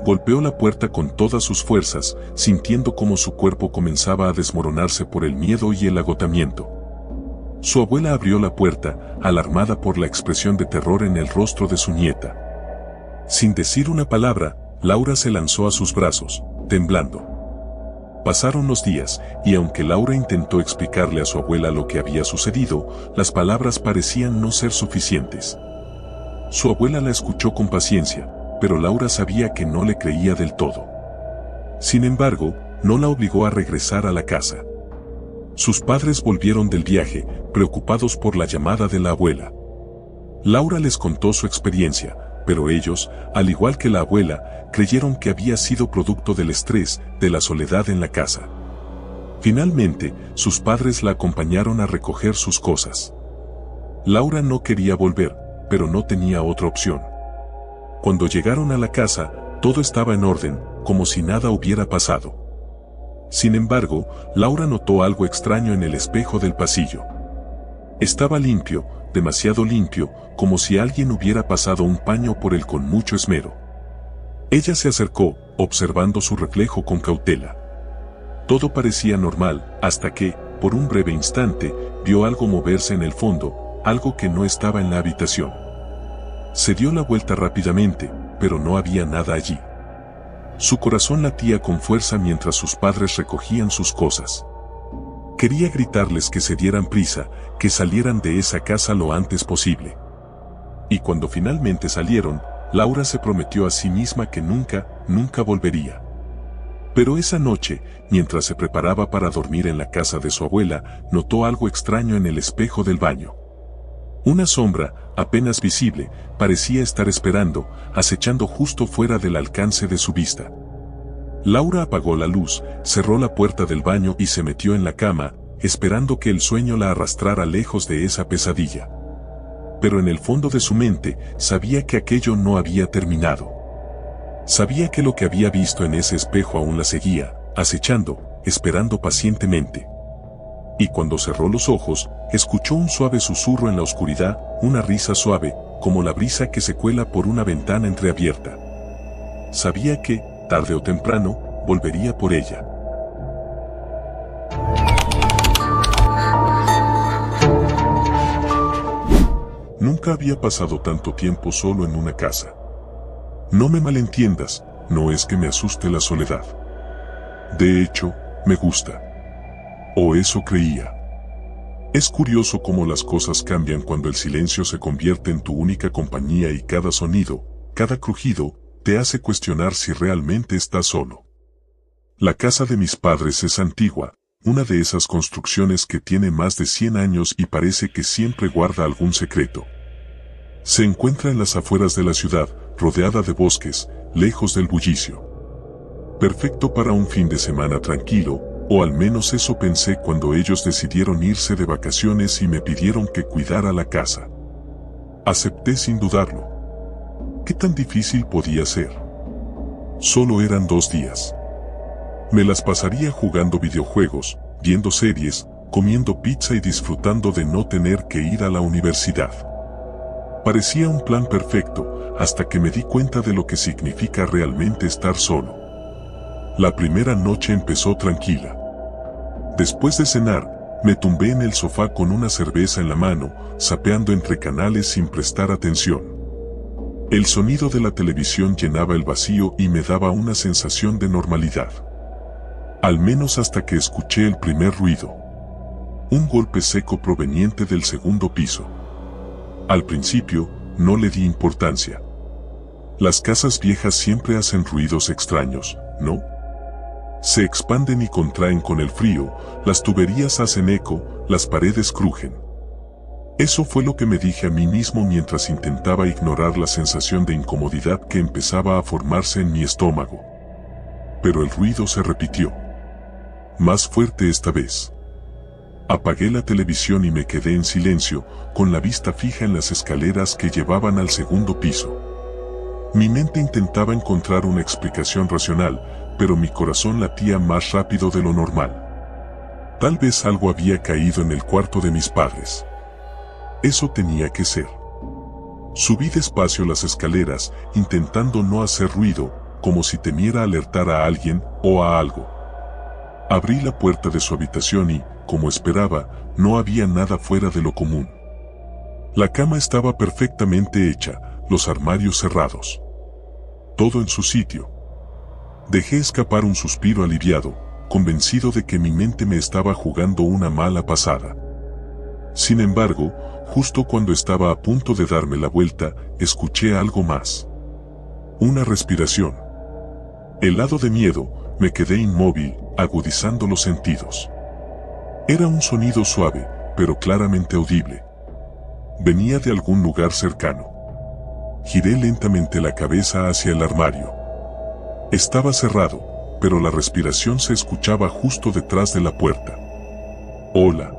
Golpeó la puerta con todas sus fuerzas, sintiendo cómo su cuerpo comenzaba a desmoronarse por el miedo y el agotamiento. Su abuela abrió la puerta, alarmada por la expresión de terror en el rostro de su nieta. Sin decir una palabra, Laura se lanzó a sus brazos, temblando. Pasaron los días, y aunque Laura intentó explicarle a su abuela lo que había sucedido, las palabras parecían no ser suficientes. Su abuela la escuchó con paciencia, pero Laura sabía que no le creía del todo. Sin embargo, no la obligó a regresar a la casa. Sus padres volvieron del viaje, preocupados por la llamada de la abuela. Laura les contó su experiencia, pero ellos, al igual que la abuela, creyeron que había sido producto del estrés, de la soledad en la casa. Finalmente, sus padres la acompañaron a recoger sus cosas. Laura no quería volver, pero no tenía otra opción. Cuando llegaron a la casa, todo estaba en orden, como si nada hubiera pasado. Sin embargo, Laura notó algo extraño en el espejo del pasillo. Estaba limpio, demasiado limpio, como si alguien hubiera pasado un paño por él con mucho esmero. Ella se acercó, observando su reflejo con cautela. Todo parecía normal, hasta que, por un breve instante, vio algo moverse en el fondo, algo que no estaba en la habitación. Se dio la vuelta rápidamente, pero no había nada allí. Su corazón latía con fuerza mientras sus padres recogían sus cosas. Quería gritarles que se dieran prisa, que salieran de esa casa lo antes posible. Y cuando finalmente salieron, Laura se prometió a sí misma que nunca volvería. Pero esa noche, mientras se preparaba para dormir en la casa de su abuela, notó algo extraño en el espejo del baño. Una sombra, apenas visible, parecía estar esperando, acechando justo fuera del alcance de su vista. Laura apagó la luz, cerró la puerta del baño y se metió en la cama, esperando que el sueño la arrastrara lejos de esa pesadilla. Pero en el fondo de su mente, sabía que aquello no había terminado. Sabía que lo que había visto en ese espejo aún la seguía, acechando, esperando pacientemente. Y cuando cerró los ojos, escuchó un suave susurro en la oscuridad, una risa suave, como la brisa que se cuela por una ventana entreabierta. Sabía que, tarde o temprano, volvería por ella. Nunca había pasado tanto tiempo solo en una casa. No me malentiendas, no es que me asuste la soledad. De hecho, me gusta. O eso creía. Es curioso cómo las cosas cambian cuando el silencio se convierte en tu única compañía y cada sonido, cada crujido, te hace cuestionar si realmente estás solo. La casa de mis padres es antigua, una de esas construcciones que tiene más de 100 años y parece que siempre guarda algún secreto. Se encuentra en las afueras de la ciudad, rodeada de bosques, lejos del bullicio. Perfecto para un fin de semana tranquilo, o al menos eso pensé cuando ellos decidieron irse de vacaciones y me pidieron que cuidara la casa. Acepté sin dudarlo. ¿Qué tan difícil podía ser? Solo eran 2 días. Me las pasaría jugando videojuegos, viendo series, comiendo pizza y disfrutando de no tener que ir a la universidad. Parecía un plan perfecto, hasta que me di cuenta de lo que significa realmente estar solo. La primera noche empezó tranquila. Después de cenar, me tumbé en el sofá con una cerveza en la mano, zapeando entre canales sin prestar atención. El sonido de la televisión llenaba el vacío y me daba una sensación de normalidad. Al menos hasta que escuché el primer ruido. Un golpe seco proveniente del segundo piso. Al principio, no le di importancia. Las casas viejas siempre hacen ruidos extraños, ¿no? Se expanden y contraen con el frío, las tuberías hacen eco, las paredes crujen. Eso fue lo que me dije a mí mismo mientras intentaba ignorar la sensación de incomodidad que empezaba a formarse en mi estómago. Pero el ruido se repitió. Más fuerte esta vez. Apagué la televisión y me quedé en silencio, con la vista fija en las escaleras que llevaban al segundo piso. Mi mente intentaba encontrar una explicación racional, pero mi corazón latía más rápido de lo normal. Tal vez algo había caído en el cuarto de mis padres. Eso tenía que ser. Subí despacio las escaleras, intentando no hacer ruido, como si temiera alertar a alguien o a algo. Abrí la puerta de su habitación y, como esperaba, no había nada fuera de lo común. La cama estaba perfectamente hecha, los armarios cerrados. Todo en su sitio. Dejé escapar un suspiro aliviado, convencido de que mi mente me estaba jugando una mala pasada. Sin embargo, justo cuando estaba a punto de darme la vuelta, escuché algo más. Una respiración. Helado de miedo, me quedé inmóvil, agudizando los sentidos. Era un sonido suave, pero claramente audible. Venía de algún lugar cercano. Giré lentamente la cabeza hacia el armario. Estaba cerrado, pero la respiración se escuchaba justo detrás de la puerta. Hola.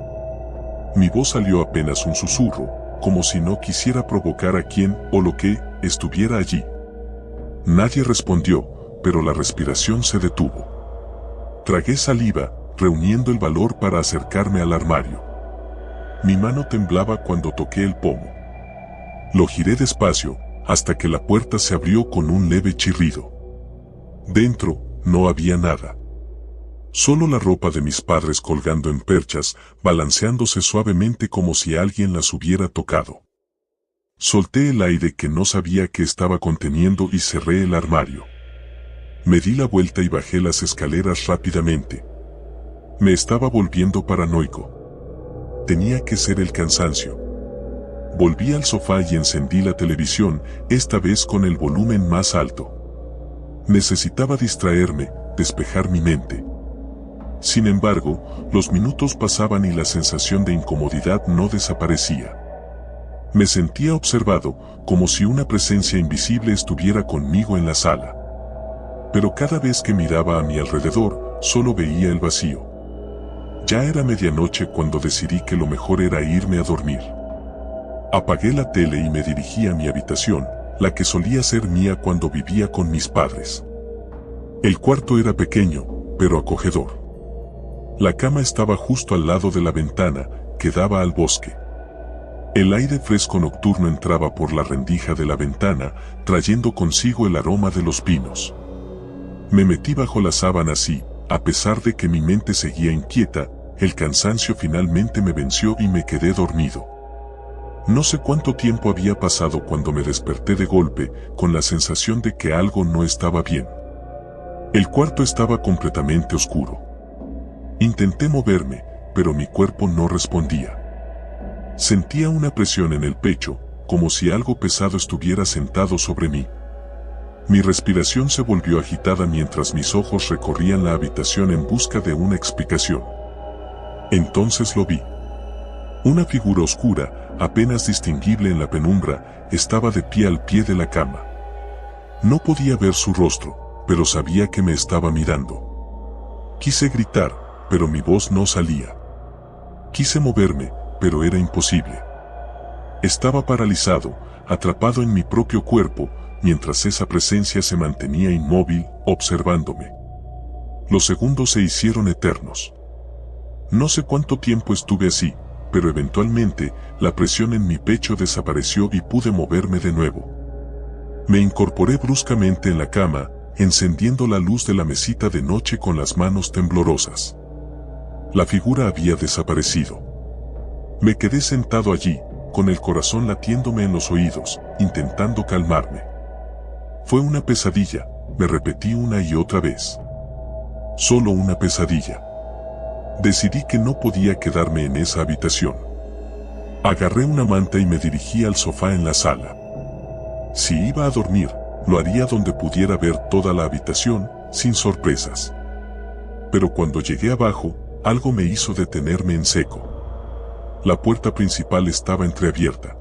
Mi voz salió apenas un susurro, como si no quisiera provocar a quien o lo que estuviera allí. Nadie respondió, pero la respiración se detuvo. Tragué saliva, reuniendo el valor para acercarme al armario. Mi mano temblaba cuando toqué el pomo. Lo giré despacio, hasta que la puerta se abrió con un leve chirrido. Dentro, no había nada. Solo la ropa de mis padres colgando en perchas, balanceándose suavemente como si alguien las hubiera tocado. Solté el aire que no sabía que estaba conteniendo y cerré el armario. Me di la vuelta y bajé las escaleras rápidamente. Me estaba volviendo paranoico. Tenía que ser el cansancio. Volví al sofá y encendí la televisión, esta vez con el volumen más alto. Necesitaba distraerme, despejar mi mente. Sin embargo, los minutos pasaban y la sensación de incomodidad no desaparecía. Me sentía observado, como si una presencia invisible estuviera conmigo en la sala. Pero cada vez que miraba a mi alrededor, solo veía el vacío. Ya era medianoche cuando decidí que lo mejor era irme a dormir. Apagué la tele y me dirigí a mi habitación, la que solía ser mía cuando vivía con mis padres. El cuarto era pequeño, pero acogedor. La cama estaba justo al lado de la ventana, que daba al bosque. El aire fresco nocturno entraba por la rendija de la ventana, trayendo consigo el aroma de los pinos. Me metí bajo las sábanas y, a pesar de que mi mente seguía inquieta, el cansancio finalmente me venció y me quedé dormido. No sé cuánto tiempo había pasado cuando me desperté de golpe, con la sensación de que algo no estaba bien. El cuarto estaba completamente oscuro. Intenté moverme, pero mi cuerpo no respondía. Sentía una presión en el pecho, como si algo pesado estuviera sentado sobre mí. Mi respiración se volvió agitada mientras mis ojos recorrían la habitación en busca de una explicación. Entonces lo vi. Una figura oscura, apenas distinguible en la penumbra, estaba de pie al pie de la cama. No podía ver su rostro, pero sabía que me estaba mirando. Quise gritar, pero mi voz no salía. Quise moverme, pero era imposible. Estaba paralizado, atrapado en mi propio cuerpo, mientras esa presencia se mantenía inmóvil, observándome. Los segundos se hicieron eternos. No sé cuánto tiempo estuve así, pero eventualmente, la presión en mi pecho desapareció y pude moverme de nuevo. Me incorporé bruscamente en la cama, encendiendo la luz de la mesita de noche con las manos temblorosas. La figura había desaparecido. Me quedé sentado allí, con el corazón latiéndome en los oídos, intentando calmarme. Fue una pesadilla, me repetí una y otra vez. Solo una pesadilla. Decidí que no podía quedarme en esa habitación. Agarré una manta y me dirigí al sofá en la sala. Si iba a dormir, lo haría donde pudiera ver toda la habitación, sin sorpresas. Pero cuando llegué abajo, algo me hizo detenerme en seco. La puerta principal estaba entreabierta.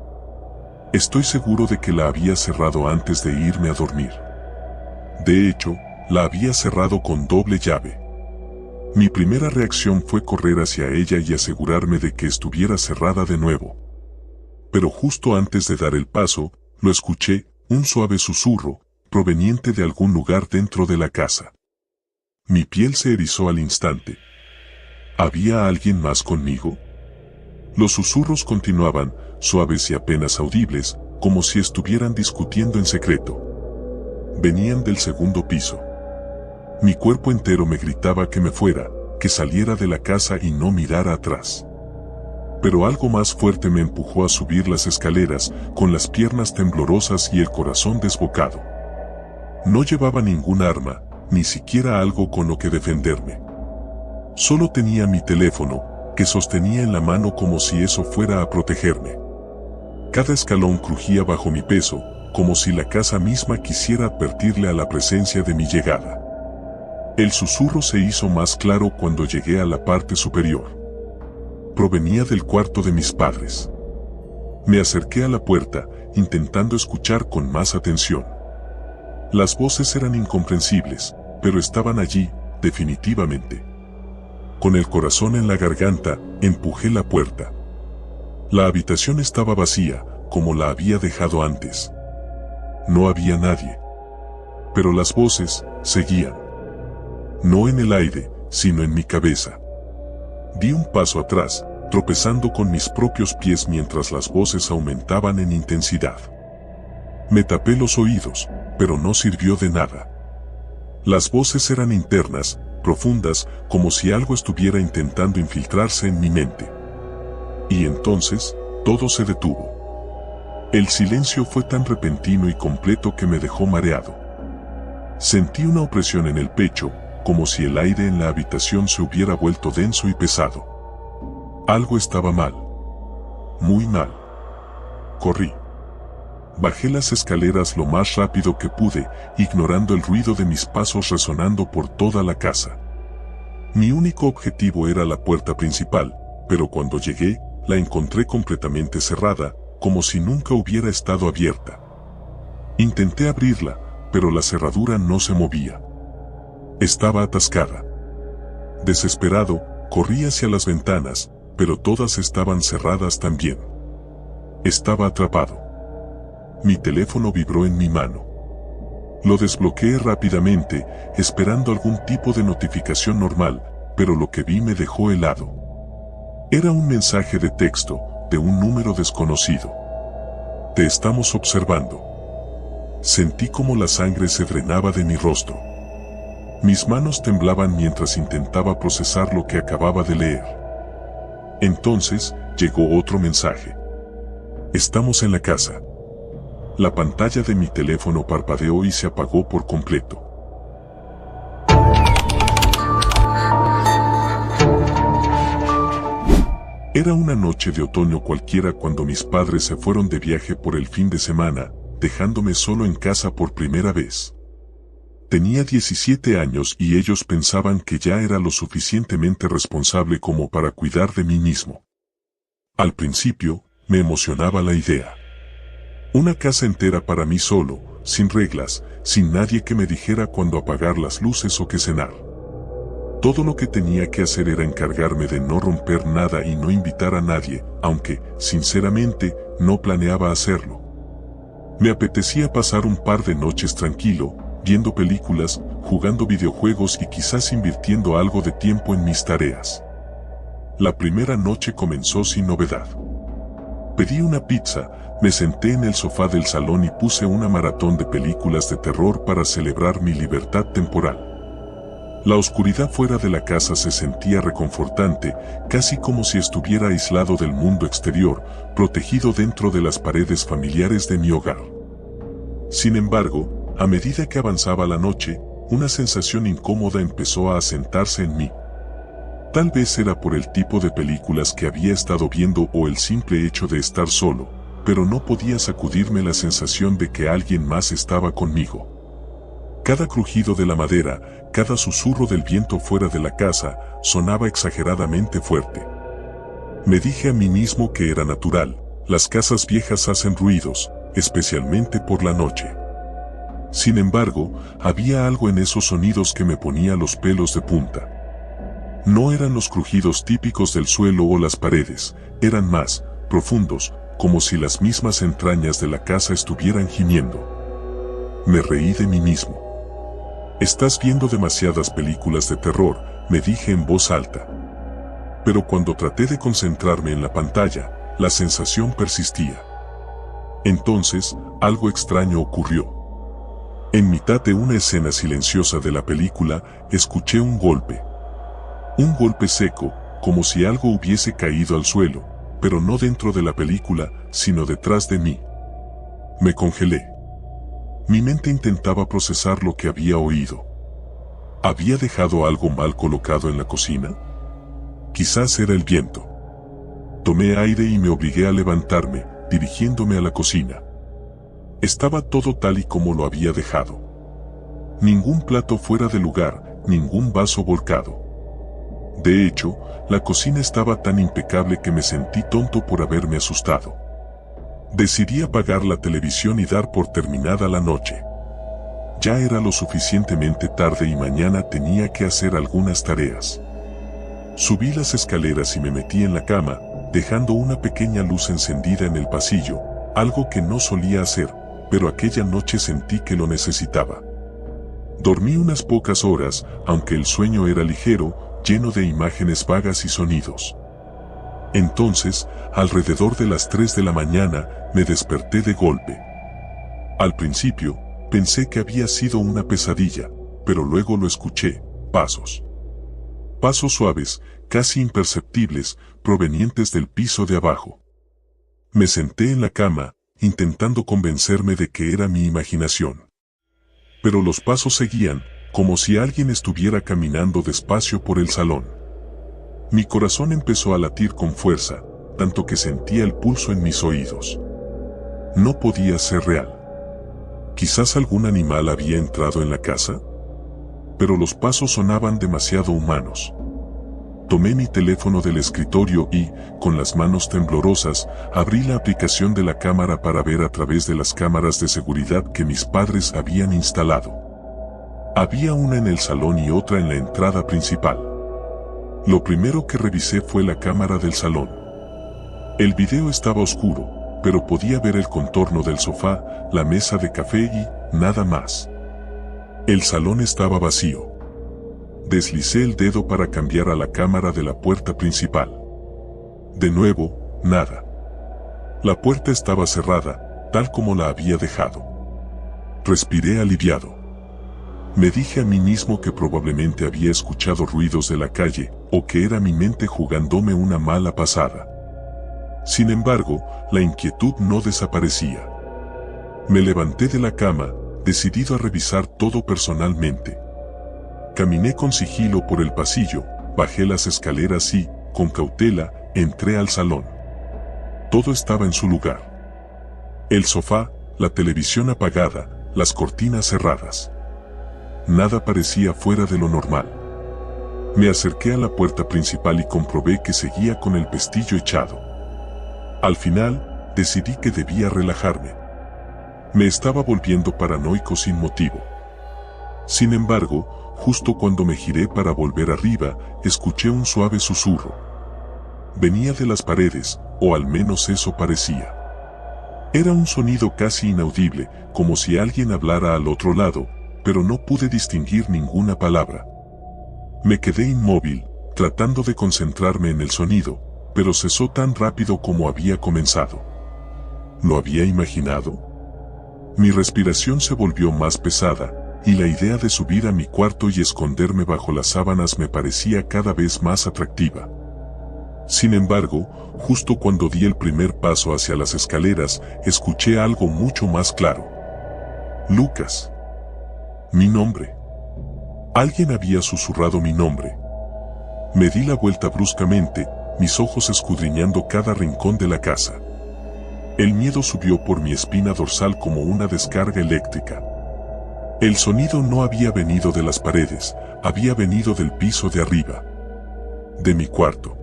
Estoy seguro de que la había cerrado antes de irme a dormir. De hecho, la había cerrado con doble llave. Mi primera reacción fue correr hacia ella y asegurarme de que estuviera cerrada de nuevo. Pero justo antes de dar el paso, lo escuché, un suave susurro, proveniente de algún lugar dentro de la casa. Mi piel se erizó al instante. ¿Había alguien más conmigo? Los susurros continuaban, suaves y apenas audibles, como si estuvieran discutiendo en secreto. Venían del segundo piso. Mi cuerpo entero me gritaba que me fuera, que saliera de la casa y no mirara atrás. Pero algo más fuerte me empujó a subir las escaleras, con las piernas temblorosas y el corazón desbocado. No llevaba ningún arma, ni siquiera algo con lo que defenderme. Solo tenía mi teléfono, que sostenía en la mano como si eso fuera a protegerme. Cada escalón crujía bajo mi peso, como si la casa misma quisiera advertirle a la presencia de mi llegada. El susurro se hizo más claro cuando llegué a la parte superior. Provenía del cuarto de mis padres. Me acerqué a la puerta, intentando escuchar con más atención. Las voces eran incomprensibles, pero estaban allí, definitivamente. Con el corazón en la garganta, empujé la puerta. La habitación estaba vacía, como la había dejado antes. No había nadie. Pero las voces seguían. No en el aire, sino en mi cabeza. Di un paso atrás, tropezando con mis propios pies mientras las voces aumentaban en intensidad. Me tapé los oídos, pero no sirvió de nada. Las voces eran internas, profundas, como si algo estuviera intentando infiltrarse en mi mente. Y entonces, todo se detuvo. El silencio fue tan repentino y completo que me dejó mareado. Sentí una opresión en el pecho, como si el aire en la habitación se hubiera vuelto denso y pesado. Algo estaba mal. Muy mal. Corrí. Bajé las escaleras lo más rápido que pude, ignorando el ruido de mis pasos resonando por toda la casa. Mi único objetivo era la puerta principal, pero cuando llegué, la encontré completamente cerrada, como si nunca hubiera estado abierta. Intenté abrirla, pero la cerradura no se movía. Estaba atascada. Desesperado, corrí hacia las ventanas, pero todas estaban cerradas también. Estaba atrapado. Mi teléfono vibró en mi mano. Lo desbloqueé rápidamente, esperando algún tipo de notificación normal, pero lo que vi me dejó helado. Era un mensaje de texto, de un número desconocido. Te estamos observando. Sentí como la sangre se drenaba de mi rostro. Mis manos temblaban mientras intentaba procesar lo que acababa de leer. Entonces, llegó otro mensaje. Estamos en la casa. La pantalla de mi teléfono parpadeó y se apagó por completo. Era una noche de otoño cualquiera cuando mis padres se fueron de viaje por el fin de semana, dejándome solo en casa por primera vez. Tenía 17 años y ellos pensaban que ya era lo suficientemente responsable como para cuidar de mí mismo. Al principio, me emocionaba la idea. Una casa entera para mí solo, sin reglas, sin nadie que me dijera cuándo apagar las luces o qué cenar. Todo lo que tenía que hacer era encargarme de no romper nada y no invitar a nadie, aunque, sinceramente, no planeaba hacerlo. Me apetecía pasar un par de noches tranquilo, viendo películas, jugando videojuegos y quizás invirtiendo algo de tiempo en mis tareas. La primera noche comenzó sin novedad. Pedí una pizza, me senté en el sofá del salón y puse una maratón de películas de terror para celebrar mi libertad temporal. La oscuridad fuera de la casa se sentía reconfortante, casi como si estuviera aislado del mundo exterior, protegido dentro de las paredes familiares de mi hogar. Sin embargo, a medida que avanzaba la noche, una sensación incómoda empezó a asentarse en mí. Tal vez era por el tipo de películas que había estado viendo o el simple hecho de estar solo, pero no podía sacudirme la sensación de que alguien más estaba conmigo. Cada crujido de la madera, cada susurro del viento fuera de la casa, sonaba exageradamente fuerte. Me dije a mí mismo que era natural, las casas viejas hacen ruidos, especialmente por la noche. Sin embargo, había algo en esos sonidos que me ponía los pelos de punta. No eran los crujidos típicos del suelo o las paredes, eran más profundos, como si las mismas entrañas de la casa estuvieran gimiendo. Me reí de mí mismo. Estás viendo demasiadas películas de terror, me dije en voz alta. Pero cuando traté de concentrarme en la pantalla, la sensación persistía. Entonces, algo extraño ocurrió. En mitad de una escena silenciosa de la película, escuché un golpe. Un golpe seco, como si algo hubiese caído al suelo, pero no dentro de la película, sino detrás de mí. Me congelé. Mi mente intentaba procesar lo que había oído. ¿Había dejado algo mal colocado en la cocina? Quizás era el viento. Tomé aire y me obligué a levantarme, dirigiéndome a la cocina. Estaba todo tal y como lo había dejado. Ningún plato fuera de lugar, ningún vaso volcado. De hecho, la cocina estaba tan impecable que me sentí tonto por haberme asustado. Decidí apagar la televisión y dar por terminada la noche. Ya era lo suficientemente tarde y mañana tenía que hacer algunas tareas. Subí las escaleras y me metí en la cama, dejando una pequeña luz encendida en el pasillo, algo que no solía hacer, pero aquella noche sentí que lo necesitaba. Dormí unas pocas horas, aunque el sueño era ligero, lleno de imágenes vagas y sonidos. Entonces, alrededor de las 3 de la mañana, me desperté de golpe. Al principio, pensé que había sido una pesadilla, pero luego lo escuché, pasos. Pasos suaves, casi imperceptibles, provenientes del piso de abajo. Me senté en la cama, intentando convencerme de que era mi imaginación. Pero los pasos seguían, como si alguien estuviera caminando despacio por el salón. Mi corazón empezó a latir con fuerza, tanto que sentía el pulso en mis oídos. No podía ser real. ¿Quizás algún animal había entrado en la casa? Pero los pasos sonaban demasiado humanos. Tomé mi teléfono del escritorio y, con las manos temblorosas, abrí la aplicación de la cámara para ver a través de las cámaras de seguridad que mis padres habían instalado. Había una en el salón y otra en la entrada principal. Lo primero que revisé fue la cámara del salón. El video estaba oscuro, pero podía ver el contorno del sofá, la mesa de café y nada más. El salón estaba vacío. Deslicé el dedo para cambiar a la cámara de la puerta principal. De nuevo, nada. La puerta estaba cerrada, tal como la había dejado. Respiré aliviado. Me dije a mí mismo que probablemente había escuchado ruidos de la calle, o que era mi mente jugándome una mala pasada. Sin embargo, la inquietud no desaparecía. Me levanté de la cama, decidido a revisar todo personalmente. Caminé con sigilo por el pasillo, bajé las escaleras y, con cautela, entré al salón. Todo estaba en su lugar. El sofá, la televisión apagada, las cortinas cerradas. Nada parecía fuera de lo normal. Me acerqué a la puerta principal y comprobé que seguía con el pestillo echado. Al final, decidí que debía relajarme. Me estaba volviendo paranoico sin motivo. Sin embargo, justo cuando me giré para volver arriba, escuché un suave susurro. Venía de las paredes, o al menos eso parecía. Era un sonido casi inaudible, como si alguien hablara al otro lado, pero no pude distinguir ninguna palabra. Me quedé inmóvil, tratando de concentrarme en el sonido, pero cesó tan rápido como había comenzado. ¿Lo había imaginado? Mi respiración se volvió más pesada, y la idea de subir a mi cuarto y esconderme bajo las sábanas me parecía cada vez más atractiva. Sin embargo, justo cuando di el primer paso hacia las escaleras, escuché algo mucho más claro. Lucas. Mi nombre. Alguien había susurrado mi nombre. Me di la vuelta bruscamente, mis ojos escudriñando cada rincón de la casa. El miedo subió por mi espina dorsal como una descarga eléctrica. El sonido no había venido de las paredes, había venido del piso de arriba. De mi cuarto.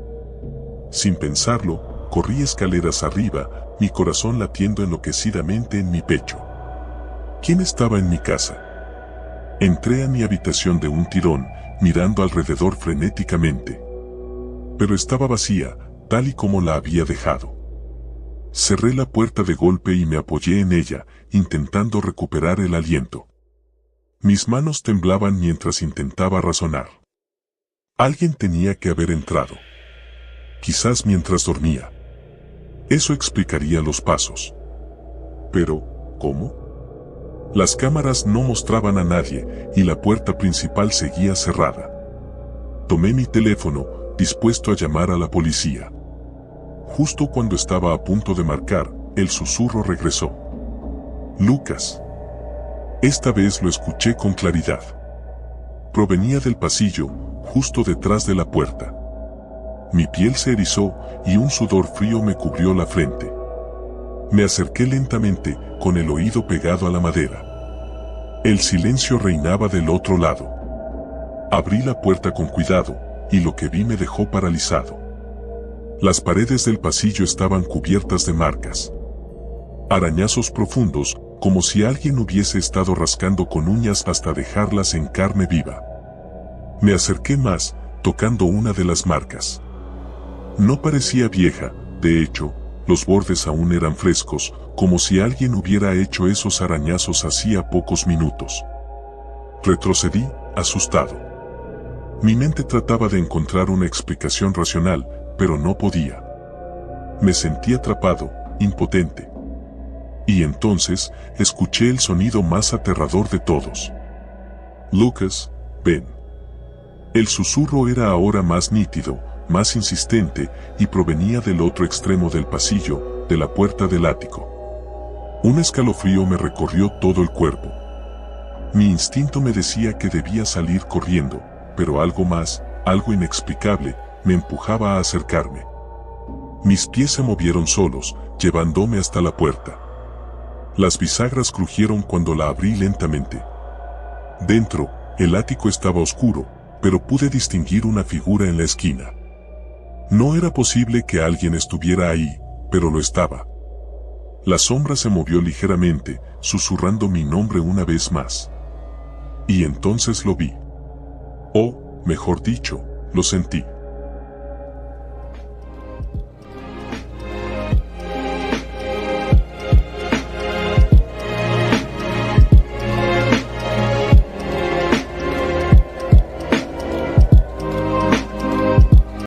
Sin pensarlo, corrí escaleras arriba, mi corazón latiendo enloquecidamente en mi pecho. ¿Quién estaba en mi casa? Entré a mi habitación de un tirón, mirando alrededor frenéticamente. Pero estaba vacía, tal y como la había dejado. Cerré la puerta de golpe y me apoyé en ella, intentando recuperar el aliento. Mis manos temblaban mientras intentaba razonar. Alguien tenía que haber entrado. Quizás mientras dormía. Eso explicaría los pasos. Pero, ¿cómo? Las cámaras no mostraban a nadie, y la puerta principal seguía cerrada. Tomé mi teléfono, dispuesto a llamar a la policía. Justo cuando estaba a punto de marcar, el susurro regresó. Lucas. Esta vez lo escuché con claridad. Provenía del pasillo, justo detrás de la puerta. Mi piel se erizó y un sudor frío me cubrió la frente. Me acerqué lentamente, con el oído pegado a la madera. El silencio reinaba del otro lado. Abrí la puerta con cuidado, y lo que vi me dejó paralizado. Las paredes del pasillo estaban cubiertas de marcas. Arañazos profundos, como si alguien hubiese estado rascando con uñas hasta dejarlas en carne viva. Me acerqué más, tocando una de las marcas. No parecía vieja, de hecho, los bordes aún eran frescos, como si alguien hubiera hecho esos arañazos hacía pocos minutos. Retrocedí, asustado. Mi mente trataba de encontrar una explicación racional, pero no podía. Me sentí atrapado, impotente. Y entonces, escuché el sonido más aterrador de todos. Lucas, ven. El susurro era ahora más nítido, más insistente, y provenía del otro extremo del pasillo, de la puerta del ático. Un escalofrío me recorrió todo el cuerpo. Mi instinto me decía que debía salir corriendo, pero algo más, algo inexplicable, me empujaba a acercarme. Mis pies se movieron solos, llevándome hasta la puerta. Las bisagras crujieron cuando la abrí lentamente. Dentro, el ático estaba oscuro, pero pude distinguir una figura en la esquina. No era posible que alguien estuviera ahí, pero lo estaba. La sombra se movió ligeramente, susurrando mi nombre una vez más. Y entonces lo vi. O, mejor dicho, lo sentí.